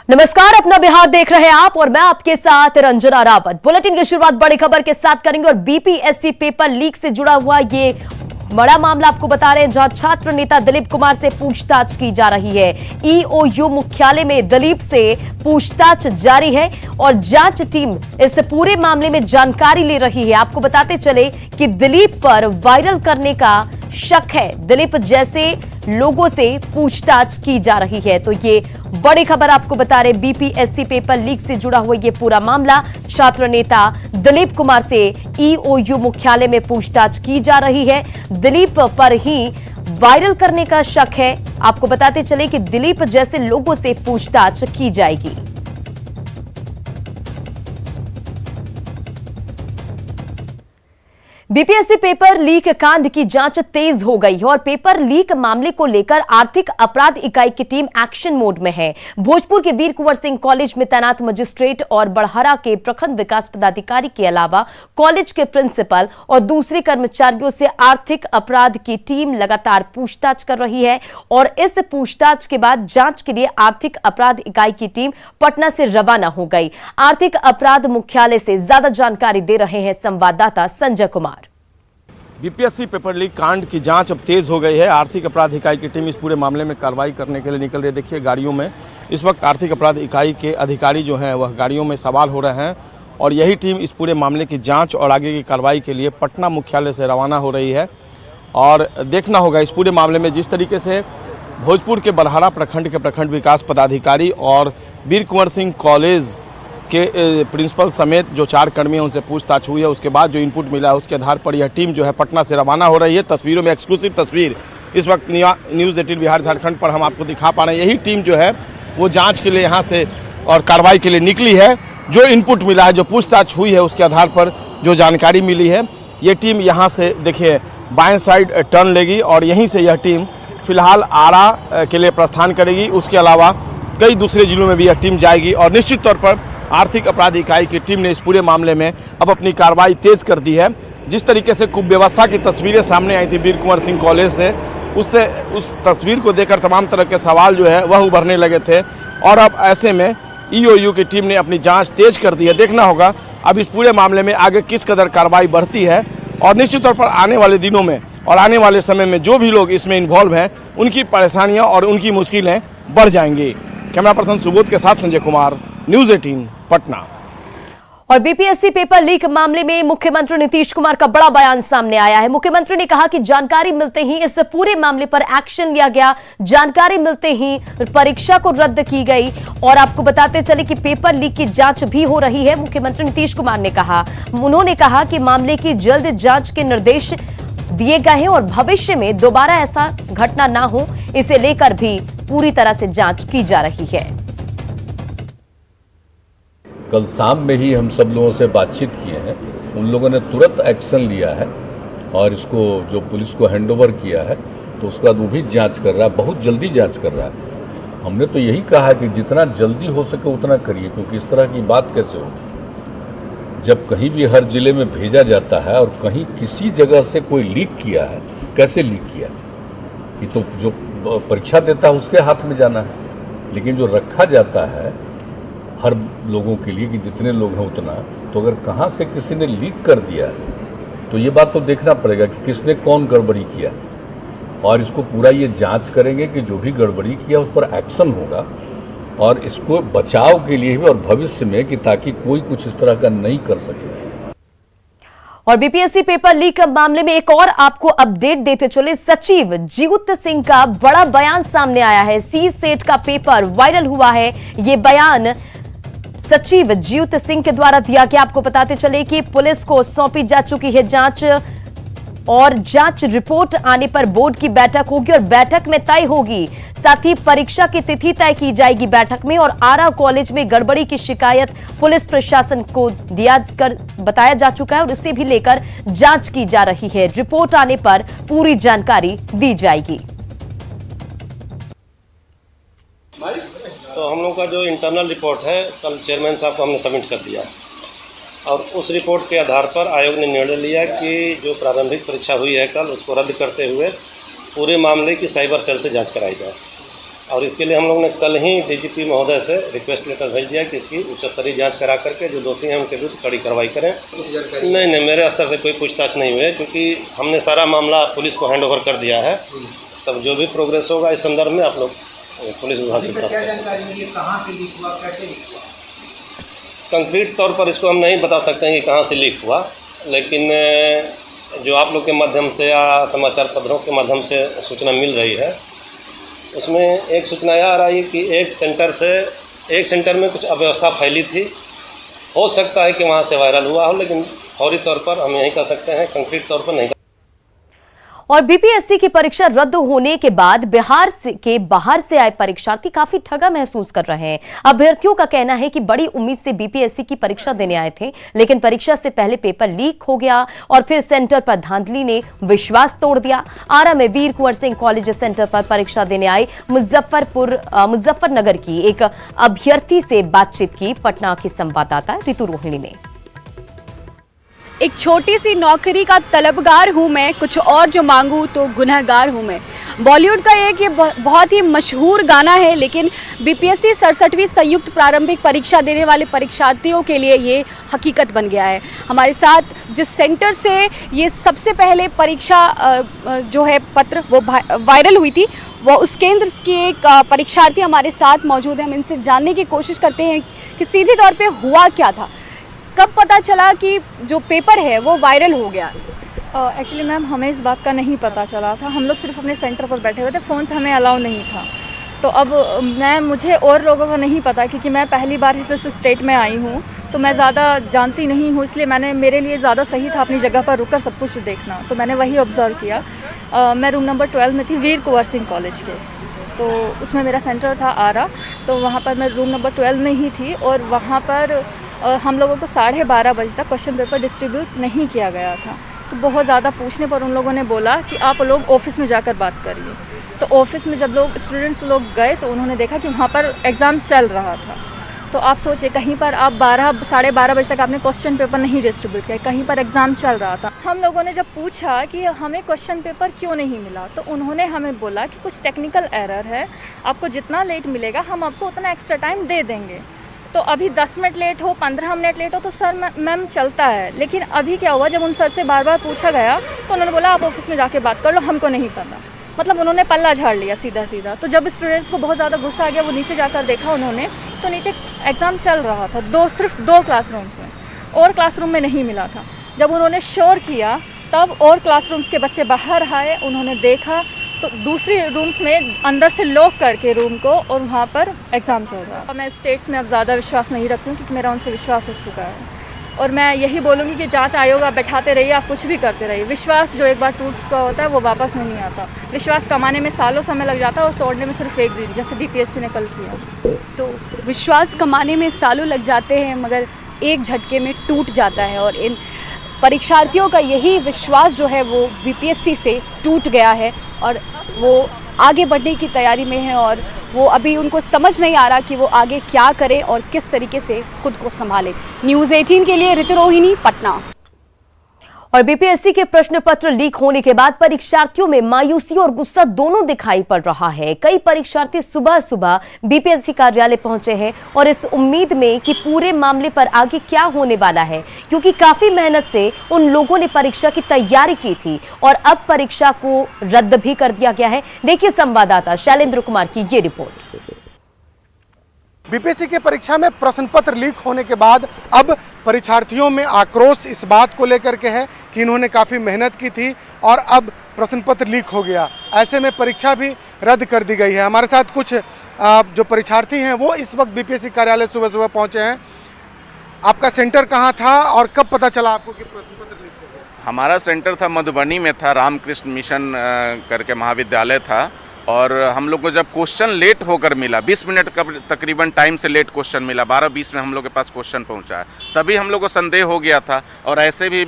नमस्कार, अपना बिहार देख रहे हैं आप और मैं आपके साथ रंजना रावत। बुलेटिन की शुरुआत बड़ी खबर के साथ करेंगे और बीपीएससी पेपर लीक से जुड़ा हुआ ये बड़ा मामला आपको बता रहे हैं, जहां छात्र नेता दिलीप कुमार से पूछताछ की जा रही है। ईओयू मुख्यालय में दिलीप से पूछताछ जारी है और जांच टीम इस पूरे मामले में जानकारी ले रही है। आपको बताते चले कि दिलीप पर वायरल करने का शक है। दिलीप जैसे लोगों से पूछताछ की जा रही है। तो ये बड़ी खबर आपको बता रहे, बीपीएससी पेपर लीक से जुड़ा हुआ ये पूरा मामला, छात्र नेता दिलीप कुमार से ईओयू मुख्यालय में पूछताछ की जा रही है। दिलीप पर ही वायरल करने का शक है। आपको बताते चले कि दिलीप जैसे लोगों से पूछताछ की जाएगी। बीपीएससी पेपर लीक कांड की जांच तेज हो गई है और पेपर लीक मामले को लेकर आर्थिक अपराध इकाई की टीम एक्शन मोड में है। भोजपुर के वीर कुंवर सिंह कॉलेज में तैनात मजिस्ट्रेट और बड़हरा के प्रखंड विकास पदाधिकारी के अलावा कॉलेज के प्रिंसिपल और दूसरे कर्मचारियों से आर्थिक अपराध की टीम लगातार पूछताछ कर रही है और इस पूछताछ के बाद जांच के लिए आर्थिक अपराध इकाई की टीम पटना से रवाना हो गई। आर्थिक अपराध मुख्यालय से ज्यादा जानकारी दे रहे हैं संवाददाता Sanjay Kumar. BPSC paper leak कांड की जांच अब तेज हो गई है। आर्थिक अपराध इकाई की टीम इस पूरे मामले में कार्रवाई करने के लिए निकल रही है। देखिए, गाड़ियों में इस वक्त आर्थिक अपराध इकाई के अधिकारी जो हैं वह गाड़ियों में सवार हो रहे हैं और यही टीम इस पूरे मामले की जांच और आगे की कार्रवाई के लिए पटना मुख्यालय से रवाना हो रही है। और देखना होगा इस पूरे मामले में जिस तरीके से भोजपुर के बड़हरा प्रखंड के प्रखंड विकास पदाधिकारी और वीर कुंवर सिंह कॉलेज के प्रिंसिपल समेत जो 4 कर्मी हैं उनसे पूछताछ हुई है, उसके बाद जो इनपुट मिला है उसके आधार पर यह टीम जो है पटना से रवाना हो रही है। तस्वीरों में एक्सक्लूसिव तस्वीर इस वक्त न्यूज़ 18 बिहार झारखंड पर हम आपको दिखा पा रहे हैं। यही टीम जो है वो जांच के लिए यहाँ से और कार्रवाई के लिए निकली है। जो इनपुट मिला है, जो पूछताछ हुई है, उसके आधार पर जो जानकारी मिली है, ये टीम यहाँ से देखिए बाएँ साइड टर्न लेगी और यहीं से यह टीम फिलहाल आरा के लिए प्रस्थान करेगी। उसके अलावा कई दूसरे जिलों में भी यह टीम जाएगी और निश्चित तौर पर आर्थिक अपराध इकाई की टीम ने इस पूरे मामले में अब अपनी कार्रवाई तेज कर दी है। जिस तरीके से कुव्यवस्था की तस्वीरें सामने आई थी वीर कुंवर सिंह कॉलेज से, उस तस्वीर को देखकर तमाम तरह के सवाल जो है वह उभरने लगे थे और अब ऐसे में ईओयू की टीम ने अपनी जांच तेज कर दी है। देखना होगा अब इस पूरे मामले में आगे किस कदर कार्रवाई बढ़ती है और निश्चित तौर पर आने वाले दिनों में और आने वाले समय में जो भी लोग इसमें इन्वॉल्व हैं उनकी परेशानियां और उनकी मुश्किलें बढ़ जाएंगी। कैमरा पर्सन सुबोध के साथ संजय कुमार, न्यूज़ 18 पटना। और बीपीएससी पेपर लीक मामले में मुख्यमंत्री नीतीश कुमार का बड़ा बयान सामने आया है। मुख्यमंत्री ने कहा कि जानकारी मिलते ही इस पूरे मामले पर एक्शन लिया गया, जानकारी मिलते ही परीक्षा को रद्द की गई और आपको बताते चले कि पेपर लीक की जांच भी हो रही है। मुख्यमंत्री नीतीश कुमार ने कहा, उन्होंने कहा कि मामले की जल्द जांच के निर्देश दिए गए हैं और भविष्य में दोबारा ऐसा घटना ना हो, इसे लेकर भी पूरी तरह से जांच की जा रही है। कल शाम में ही हम सब लोगों से बातचीत किए हैं, उन लोगों ने तुरंत एक्शन लिया है और इसको जो पुलिस को हैंडओवर किया है तो उसके बाद वो भी जांच कर रहा है, बहुत जल्दी जांच कर रहा है। हमने तो यही कहा है कि जितना जल्दी हो सके उतना करिए, क्योंकि इस तरह की बात कैसे होगी जब कहीं भी हर जिले में भेजा जाता है और कहीं किसी जगह से कोई लीक किया है, कैसे लीक किया, ये तो जो परीक्षा देता है उसके हाथ में जाना है। लेकिन जो रखा जाता है हर लोगों के लिए कि जितने लोग हैं उतना, तो अगर कहाँ से किसी ने लीक कर दिया तो ये बात तो देखना पड़ेगा कि किसने कौन गड़बड़ी किया और इसको पूरा ये जांच करेंगे कि जो भी गड़बड़ी किया उस पर एक्शन होगा और इसको बचाव के लिए भी और भविष्य में कि ताकि कोई कुछ इस तरह का नहीं कर सके। और बीपीएससी पेपर लीक मामले में एक और आपको अपडेट देते चले, सचिव जीउत सिंह का बड़ा बयान सामने आया है। सी सेट का पेपर वायरल हुआ है। ये बयान सचिव जीउत सिंह के द्वारा दिया गया। आपको बताते चले कि पुलिस को सौंपी जा चुकी है जांच और जांच रिपोर्ट आने पर बोर्ड की बैठक होगी और बैठक में तय होगी, साथ ही परीक्षा की तिथि तय की जाएगी बैठक में। और आरा कॉलेज में गड़बड़ी की शिकायत पुलिस प्रशासन को बताया जा चुका है और इसे भी लेकर जांच की जा रही है। रिपोर्ट आने पर पूरी जानकारी दी जाएगी। तो हम लोग का जो इंटरनल रिपोर्ट है कल चेयरमैन साहब को हमने सबमिट कर दिया और उस रिपोर्ट के आधार पर आयोग ने निर्णय लिया कि जो प्रारंभिक परीक्षा हुई है कल, उसको रद्द करते हुए पूरे मामले की साइबर सेल से जांच कराई जाए। और इसके लिए हम लोग ने कल ही डीजीपी महोदय से रिक्वेस्ट लेटर भेज दिया कि इसकी उच्च स्तरीय जांच करा करके जो दोषी हैं उनके विरुद्ध कड़ी कार्रवाई करें। नहीं, मेरे स्तर से कोई पूछताछ नहीं हुई है, क्योंकि हमने सारा मामला पुलिस को हैंड ओवर कर दिया है। तब जो भी प्रोग्रेस होगा इस संदर्भ में आप लोग पुलिस विभाग से प्राप्त कर सकते हैं। कहाँ से लीक हुआ, कैसे लीक हुआ? कंक्रीट तौर पर इसको हम नहीं बता सकते हैं कि कहाँ से लीक हुआ, लेकिन जो आप लोग के माध्यम से या समाचार पत्रों के माध्यम से सूचना मिल रही है, उसमें एक सूचना यह आ रही है कि एक सेंटर में कुछ अव्यवस्था फैली थी। हो सकता है कि वहाँ से वायरल हुआ हो, लेकिन फौरी तौर पर हम यही कह सकते हैं, कंक्रीट तौर पर नहीं। और बीपीएससी की परीक्षा रद्द होने के बाद बिहार के बाहर से आए परीक्षार्थी काफी ठगा महसूस कर रहे हैं। अभ्यर्थियों का कहना है कि बड़ी उम्मीद से बीपीएससी की परीक्षा देने आए थे, लेकिन परीक्षा से पहले पेपर लीक हो गया और फिर सेंटर पर धांधली ने विश्वास तोड़ दिया। आरा में वीर कुंवर सिंह कॉलेज सेंटर पर परीक्षा देने आए मुजफ्फरनगर की एक अभ्यर्थी से बातचीत की पटना की संवाददाता ऋतु रोहिणी ने। एक छोटी सी नौकरी का तलबगार हूँ मैं, कुछ और जो मांगूँ तो गुनहगार हूँ मैं। बॉलीवुड का एक ये बहुत ही मशहूर गाना है, लेकिन बीपीएससी 67वीं संयुक्त प्रारंभिक परीक्षा देने वाले परीक्षार्थियों के लिए ये हकीकत बन गया है। हमारे साथ जिस सेंटर से ये सबसे पहले परीक्षा जो है पत्र वो वायरल हुई थी, वो उस केंद्र की एक परीक्षार्थी हमारे साथ मौजूद है। हम इनसे जानने की कोशिश करते हैं कि सीधे तौर पर हुआ क्या था, कब पता चला कि जो पेपर है वो वायरल हो गया। एक्चुअली मैम हमें इस बात का नहीं पता चला था, हम लोग सिर्फ अपने सेंटर पर बैठे हुए थे, फ़ोन से हमें अलाउ नहीं था। तो अब मुझे और लोगों का नहीं पता, क्योंकि मैं पहली बार इस स्टेट में आई हूँ, तो मैं ज़्यादा जानती नहीं हूँ, इसलिए मेरे लिए ज़्यादा सही था अपनी जगह पर रुककर सब कुछ देखना। तो मैंने वही ऑब्ज़र्व किया। मैं रूम नंबर 12 में थी, वीर कुंवर सिंह कॉलेज के, तो उसमें मेरा सेंटर था आरा। तो वहाँ पर मैं रूम नंबर 12 में ही थी और वहाँ पर हम लोगों को 12:30 बजे तक क्वेश्चन पेपर डिस्ट्रीब्यूट नहीं किया गया था। तो बहुत ज़्यादा पूछने पर उन लोगों ने बोला कि आप लोग ऑफिस में जाकर बात करिए। तो ऑफिस में जब स्टूडेंट्स लोग गए तो उन्होंने देखा कि वहाँ पर एग्ज़ाम चल रहा था। तो आप सोचिए, कहीं पर आप 12:30 बजे तक आपने क्वेश्चन पेपर नहीं डिस्ट्रीब्यूट किया, कहीं पर एग्ज़ाम चल रहा था। हम लोगों ने जब पूछा कि हमें क्वेश्चन पेपर क्यों नहीं मिला, तो उन्होंने हमें बोला कि कुछ टेक्निकल एरर है, आपको जितना लेट मिलेगा हम आपको उतना एक्स्ट्रा टाइम दे देंगे। तो अभी 10 मिनट लेट हो, 15 मिनट लेट हो तो सर मैम चलता है। लेकिन अभी क्या हुआ, जब उन सर से बार बार पूछा गया तो उन्होंने बोला आप ऑफिस में जाके बात कर लो, हमको नहीं पता। मतलब उन्होंने पल्ला झाड़ लिया सीधा सीधा। तो जब स्टूडेंट्स को बहुत ज़्यादा गुस्सा आ गया, वो नीचे जाकर देखा उन्होंने, तो नीचे एग्ज़ाम चल रहा था, सिर्फ दो क्लासरूम्स में, और क्लासरूम में नहीं मिला था। जब उन्होंने शोर किया तब और क्लासरूम्स के बच्चे बाहर आए, उन्होंने देखा तो दूसरी रूम्स में अंदर से लॉक करके रूम को, और वहाँ पर एग्ज़ाम चल रहा है। मैं स्टेट्स में अब ज़्यादा विश्वास नहीं रखती हूँ, क्योंकि मेरा उनसे विश्वास हो चुका है। और मैं यही बोलूँगी कि जांच आयोग आप बैठाते रहिए, आप कुछ भी करते रहिए। विश्वास जो एक बार टूट चुका होता है वो वापस में नहीं आता। विश्वास कमाने में सालों समय लग जाता है और तोड़ने में सिर्फ एक दिन, जैसे बीपीएससी ने कल किया। तो विश्वास कमाने में सालों लग जाते हैं, मगर एक झटके में टूट जाता है। और इन परीक्षार्थियों का यही विश्वास जो है वो बीपीएससी से टूट गया है और वो आगे बढ़ने की तैयारी में है, और वो अभी उनको समझ नहीं आ रहा कि वो आगे क्या करें और किस तरीके से खुद को संभालें। न्यूज़ 18 के लिए ऋतु रोहिणी, पटना। और बीपीएससी के प्रश्न पत्र लीक होने के बाद परीक्षार्थियों में मायूसी और गुस्सा दोनों दिखाई पड़ रहा है। कई परीक्षार्थी सुबह सुबह बीपीएससी कार्यालय पहुंचे हैं और इस उम्मीद में कि पूरे मामले पर आगे क्या होने वाला है, क्योंकि काफी मेहनत से उन लोगों ने परीक्षा की तैयारी की थी और अब परीक्षा को रद्द भी कर दिया गया है। देखिए संवाददाता शैलेंद्र कुमार की ये रिपोर्ट। बीपीएससी के परीक्षा में प्रश्न पत्र लीक होने के बाद अब परीक्षार्थियों में आक्रोश इस बात को लेकर के है कि इन्होंने काफ़ी मेहनत की थी और अब प्रश्न पत्र लीक हो गया। ऐसे में परीक्षा भी रद्द कर दी गई है। हमारे साथ कुछ जो परीक्षार्थी हैं वो इस वक्त बीपीएससी कार्यालय सुबह सुबह पहुंचे हैं। आपका सेंटर कहाँ था और कब पता चला आपको कि प्रश्न पत्र लीक हो गया? हमारा सेंटर था मधुबनी में, था रामकृष्ण मिशन करके महाविद्यालय था, और हम लोग को जब क्वेश्चन लेट होकर मिला, 20 मिनट का तकरीबन टाइम से लेट क्वेश्चन मिला, 12:20 में हम लोग के पास क्वेश्चन पहुंचा, तभी हम लोग को संदेह हो गया था। और ऐसे भी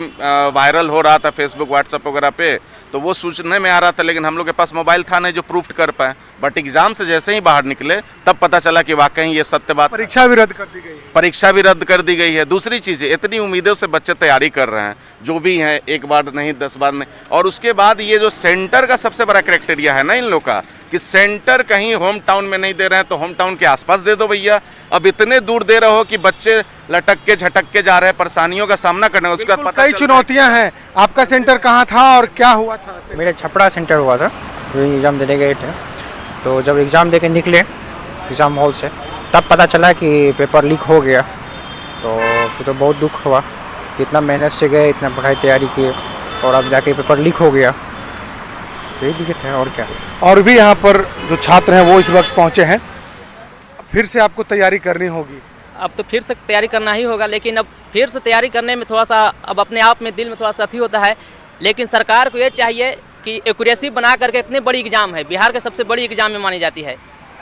वायरल हो रहा था फेसबुक व्हाट्सएप वगैरह पे, तो वो सूचने में आ रहा था, लेकिन हम लोग के पास मोबाइल था नहीं जो प्रूफ कर पाए। बट एग्जाम से जैसे ही बाहर निकले तब पता चला कि वाकई ये सत्य बात। परीक्षा भी रद्द कर दी गई है। परीक्षा भी रद्द कर दी गई है। दूसरी चीज़, इतनी उम्मीदों से बच्चे तैयारी कर रहे हैं, जो भी हैं, एक बार नहीं 10 बार नहीं। और उसके बाद ये जो सेंटर का सबसे बड़ा क्राइटेरिया है ना इन लोग का, कि सेंटर कहीं होम टाउन में नहीं दे रहे हैं तो होम टाउन के आसपास दे दो भैया। अब इतने दूर दे रहे हो कि बच्चे लटक के झटक के जा रहे हैं, परेशानियों का सामना करना है। उसका पता कई चुनौतियां हैं। आपका सेंटर कहाँ था और क्या हुआ था? मेरा छपड़ा सेंटर हुआ था, जो एग्ज़ाम देने गए थे। तो जब एग्ज़ाम दे के निकले एग्ज़ाम हॉल से, तब पता चला कि पेपर लीक हो गया। तो बहुत दुख हुआ कि इतना मेहनत से गए, इतना पढ़ाई तैयारी की, और अब जाके पेपर लीक हो गया। तो यही दिक्कत है और क्या। और भी यहाँ पर जो छात्र हैं वो इस वक्त पहुँचे हैं। फिर से आपको तैयारी करनी होगी। अब तो फिर से तैयारी करना ही होगा, लेकिन अब फिर से तैयारी करने में थोड़ा सा अब अपने आप में दिल में थोड़ा सा अथी होता है। लेकिन सरकार को ये चाहिए कि एक्यूरेसी बना करके, इतनी बड़ी एग्ज़ाम है, बिहार के सबसे बड़ी एग्ज़ाम में मानी जाती है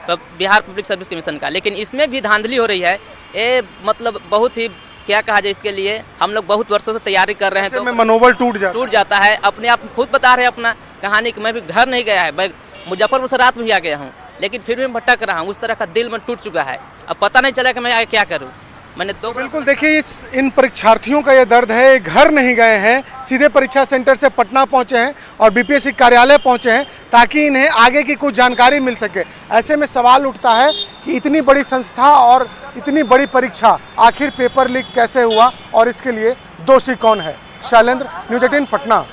बिहार पब्लिक सर्विस कमीशन का, लेकिन इसमें भी धांधली हो रही है। ये मतलब बहुत ही क्या कहा जाए, इसके लिए हम लोग बहुत वर्षों से तैयारी कर रहे हैं, तो मनोबल टूट जाता है। अपने आप खुद बता रहे हैं अपना कहानी कि मैं भी घर नहीं गया है, मैं मुजफ्फरपुर से रात में भी आ गया हूँ, लेकिन फिर भी मैं भटक रहा हूँ। उस तरह का दिल में टूट चुका है। अब पता नहीं चला कि मैं आगे क्या करूँ। मैंने बिल्कुल देखिए, इन परीक्षार्थियों का ये दर्द है। घर नहीं गए हैं, सीधे परीक्षा सेंटर से पटना पहुंचे हैं और बीपीएससी कार्यालय पहुंचे हैं ताकि इन्हें आगे की कुछ जानकारी मिल सके। ऐसे में सवाल उठता है कि इतनी बड़ी संस्था और इतनी बड़ी परीक्षा, आखिर पेपर लीक कैसे हुआ और इसके लिए दोषी कौन है? शैलेंद्र, न्यूज़ 18 पटना।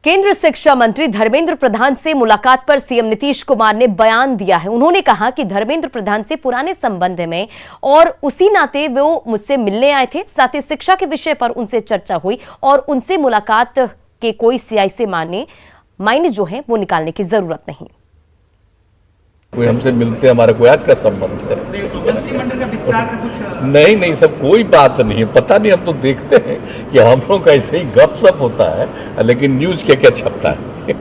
केंद्रीय शिक्षा मंत्री धर्मेंद्र प्रधान से मुलाकात पर सीएम नीतीश कुमार ने बयान दिया है। उन्होंने कहा कि धर्मेंद्र प्रधान से पुराने संबंध में और उसी नाते वो मुझसे मिलने आए थे। साथ ही शिक्षा के विषय पर उनसे चर्चा हुई और उनसे मुलाकात के कोई सियासी मायने जो है वो निकालने की जरूरत नहीं। कोई हमसे मिलते, हमारा कोई आज का संबंध है नहीं, सब कोई बात नहीं है। पता नहीं, हम तो देखते हैं कि हम लोग का ऐसे ही गपशप होता है, लेकिन न्यूज़ क्या क्या छपता है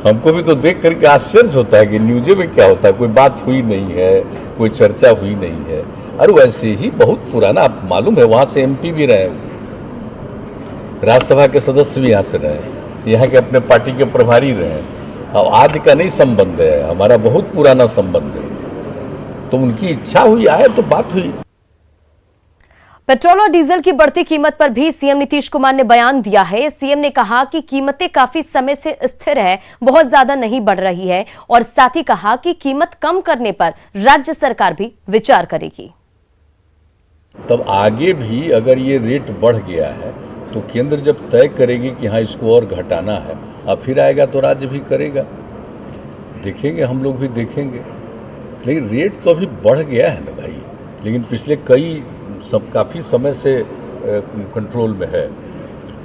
हमको भी तो देख करके आश्चर्य होता है कि न्यूज़ में क्या होता है। कोई बात हुई नहीं है, कोई चर्चा हुई नहीं है। और वैसे ही बहुत पुराना, आप मालूम है, वहाँ से MP भी रहे, राज्यसभा के सदस्य भी यहाँ से रहे, यहाँ के अपने पार्टी के प्रभारी रहे। अब आज का नहीं संबंध है, हमारा बहुत पुराना संबंध है। तो उनकी इच्छा हुई आए तो बात हुई। पेट्रोल और डीजल की बढ़ती कीमत पर भी सीएम नीतीश कुमार ने बयान दिया है। सीएम ने कहा कि कीमतें काफी समय से स्थिर है, बहुत ज्यादा नहीं बढ़ रही है, और साथ ही कहा कि कीमत कम करने पर राज्य सरकार भी विचार करेगी। तब आगे भी अगर ये रेट बढ़ गया है तो केंद्र जब तय करेगी कि हाँ इसको और घटाना है, अब फिर आएगा तो राज्य भी करेगा, देखेंगे, हम लोग भी देखेंगे। लेकिन रेट तो अभी बढ़ गया है ना भाई, लेकिन पिछले काफ़ी समय से कंट्रोल में है।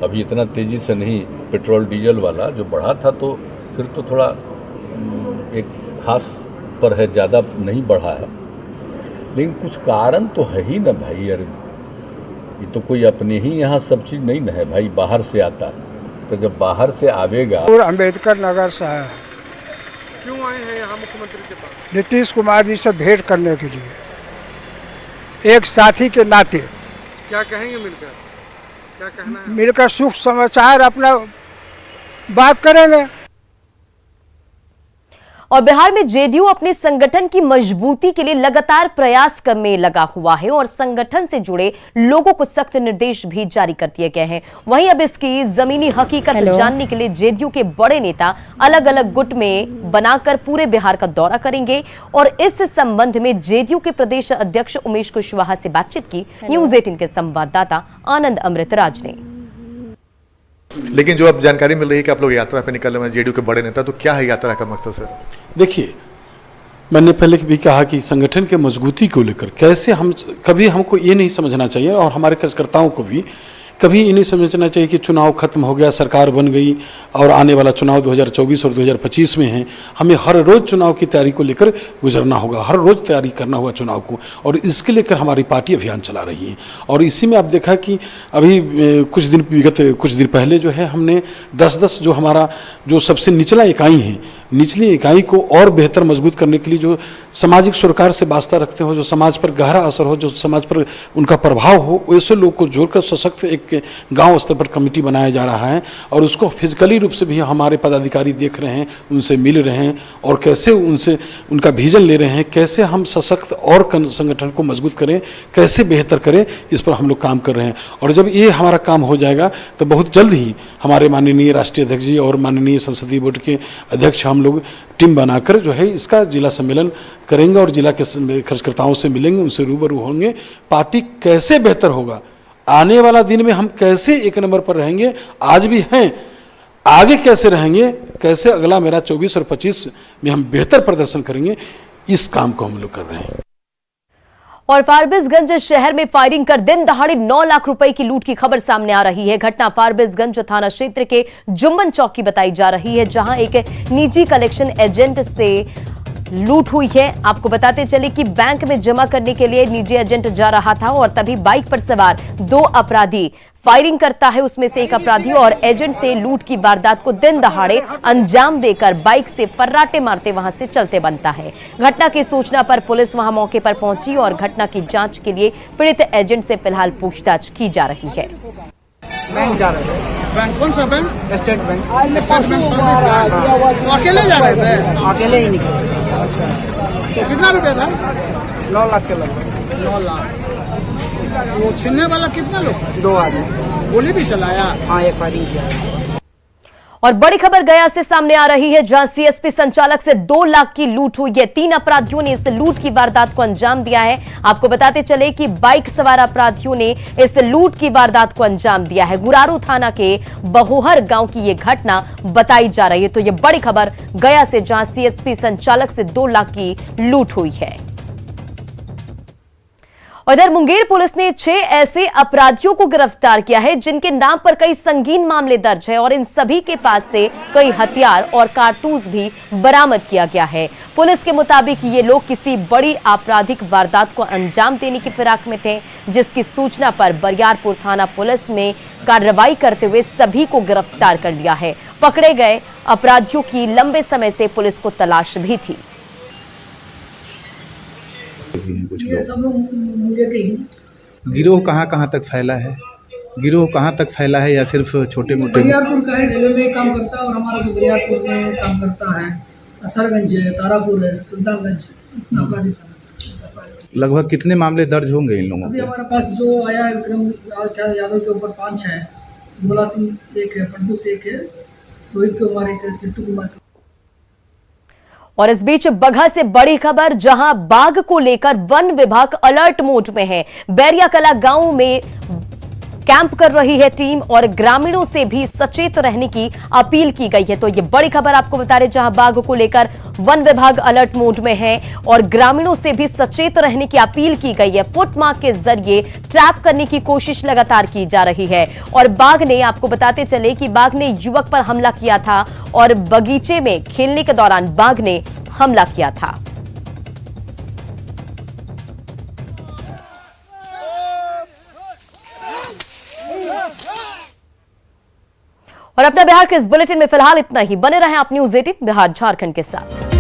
अभी इतना तेज़ी से नहीं, पेट्रोल डीजल वाला जो बढ़ा था तो फिर तो थोड़ा एक खास पर है, ज़्यादा नहीं बढ़ा है। लेकिन कुछ कारण तो है ही ना भाई। यार ये तो कोई अपने ही यहाँ सब चीज़ नहीं ना है भाई, बाहर से आता है। तो जब बाहर से आवेगा। और अम्बेडकर नगर से है। क्यों आए हैं यहाँ मुख्यमंत्री के पास? नीतीश कुमार जी से भेंट करने के लिए, एक साथी के नाते। क्या कहेंगे मिलकर? क्या कहना है? मिलकर सुख समाचार अपना बात करेंगे। और बिहार में जेडीयू अपने संगठन की मजबूती के लिए लगातार प्रयास में लगा हुआ है और संगठन से जुड़े लोगों को सख्त निर्देश भी जारी कर दिए गए हैं। वहीं अब इसकी जमीनी हकीकत जानने के लिए जेडीयू के बड़े नेता अलग अलग गुट में बनाकर पूरे बिहार का दौरा करेंगे और इस संबंध में जेडीयू के प्रदेश अध्यक्ष उमेश कुशवाहा से बातचीत की न्यूज़ 18 के संवाददाता आनंद अमृतराज ने। लेकिन जो अब जानकारी मिल रही है कि आप लोग यात्रा पे निकल रहे हैं जेडीयू के बड़े नेता, तो क्या है यात्रा का मकसद सर? देखिए, मैंने पहले भी कहा कि संगठन के मजबूती को लेकर कैसे कभी हमको ये नहीं समझना चाहिए और हमारे कार्यकर्ताओं को भी कभी ये नहीं समझना चाहिए कि चुनाव खत्म हो गया, सरकार बन गई और आने वाला चुनाव 2024 और 2025 में है। हमें हर रोज़ चुनाव की तैयारी को लेकर गुजरना होगा, हर रोज़ तैयारी करना होगा चुनाव को, और इसके लेकर हमारी पार्टी अभियान चला रही है। और इसी में आप देखा कि अभी कुछ दिन पहले जो है हमने 10-10 जो हमारा जो सबसे निचला इकाई है, निचली इकाई को और बेहतर मजबूत करने के लिए जो सामाजिक सरोकार से वास्ता रखते हो, जो समाज पर गहरा असर हो, जो समाज पर उनका प्रभाव हो, वैसे लोग को जोड़कर सशक्त एक गांव स्तर पर कमेटी बनाया जा रहा है। और उसको फिजिकली रूप से भी हमारे पदाधिकारी देख रहे हैं, उनसे मिल रहे हैं और कैसे उनसे उनका विजन ले रहे हैं, कैसे हम सशक्त और संगठन को मजबूत करें, कैसे बेहतर करें, इस पर हम लोग काम कर रहे हैं। और जब ये हमारा काम हो जाएगा तो बहुत जल्द ही हमारे माननीय राष्ट्रीय अध्यक्ष जी और माननीय संसदीय बोर्ड के अध्यक्ष हम हम लोग टीम बनाकर जो है इसका जिला सम्मेलन करेंगे और जिला के खर्चकर्ताओं से मिलेंगे, उनसे रूबरू होंगे। पार्टी कैसे बेहतर होगा, आने वाला दिन में हम कैसे एक नंबर पर रहेंगे, आज भी हैं, आगे कैसे रहेंगे, कैसे अगला मेरा 24 और 25 में हम बेहतर प्रदर्शन करेंगे, इस काम को हम लोग कर रहे हैं। और फारबिसगंज शहर में फायरिंग कर दिन दहाड़े 9 लाख रुपए की लूट की खबर सामने आ रही है। घटना फारबिसगंज थाना क्षेत्र के जुम्मन चौक की बताई जा रही है, जहां एक निजी कलेक्शन एजेंट से लूट हुई है। आपको बताते चले कि बैंक में जमा करने के लिए निजी एजेंट जा रहा था और तभी बाइक पर सवार 2 अपराधी फायरिंग करता है। उसमें से एक अपराधी और एजेंट से लूट की वारदात को दिन दहाड़े अंजाम देकर बाइक से फर्राटे मारते वहां से चलते बनता है। घटना की सूचना पर पुलिस वहां मौके पर पहुंची और घटना की जांच के लिए पीड़ित एजेंट से फिलहाल पूछताछ की जा रही है। बैंक जा रहे थे। बैंक कौन सा बैंक? State bank. तो अकेले जा रहे थे? अकेले ही निकले। तो कितना रुपया था? 9 लाख के लगभग। 9 लाख। वो छीनने वाला कितना लोग? 2 आदमी। गोली भी चलाया? हाँ, एक फायरिंग किया। और बड़ी खबर गया से सामने आ रही है, जहां सीएसपी संचालक से 2 लाख की लूट हुई है। 3 अपराधियों ने इस लूट की वारदात को अंजाम दिया है। आपको बताते चले कि बाइक सवार अपराधियों ने इस लूट की वारदात को अंजाम दिया है। गुरारू थाना के बहोहर गांव की यह घटना बताई जा रही है। तो यह बड़ी खबर गया से, जहां सीएसपी संचालक से 2 लाख की लूट हुई है। उधर मुंगेर पुलिस ने 6 ऐसे अपराधियों को गिरफ्तार किया है जिनके नाम पर कई संगीन मामले दर्ज है और इन सभी के पास से कई हथियार और कारतूस भी बरामद किया गया है। पुलिस के मुताबिक ये लोग किसी बड़ी आपराधिक वारदात को अंजाम देने की फिराक में थे, जिसकी सूचना पर बरियारपुर थाना पुलिस ने कार्रवाई करते हुए सभी को गिरफ्तार कर लिया है। पकड़े गए अपराधियों की लंबे समय से पुलिस को तलाश भी थी। ये सब लोग मुंगेर के ही। गिरोह कहाँ तक फैला है? गिरोह कहाँ तक फैला है या सिर्फ छोटे मोटे? बरियारपुर का है, रेलवे में काम करता है और हमारा जो बरियारपुर में काम करता है, असरगंज है, तारापुर है, सुल्तानगंज, इसमें अपराधी सब। लगभग कितने मामले दर्ज होंगे इन लोगों अभी के? हमारे पास जो आया है विक्रम यादव के ऊपर 5 है, भोला सिंह एक है, पंडू से एक है, रोहित कुमार एक है, सिट्टू कुमार। और इस बीच बगहा से बड़ी खबर, जहां बाघ को लेकर वन विभाग अलर्ट मोड में है। बैरियाकला गांव में कैंप कर रही है टीम और ग्रामीणों से भी सचेत रहने की अपील की गई है। तो ये बड़ी खबर आपको बता रहे, जहां बाघ को लेकर वन विभाग अलर्ट मोड में है और ग्रामीणों से भी सचेत रहने की अपील की गई है। फुटमार्क के जरिए ट्रैप करने की कोशिश लगातार की जा रही है। और बाघ ने, आपको बताते चले कि बाघ ने युवक पर हमला किया था और बगीचे में खेलने के दौरान बाघ ने हमला किया था। और अपना बिहार के इस बुलेटिन में फिलहाल इतना ही। बने रहें आप न्यूज़ 18 बिहार झारखंड के साथ।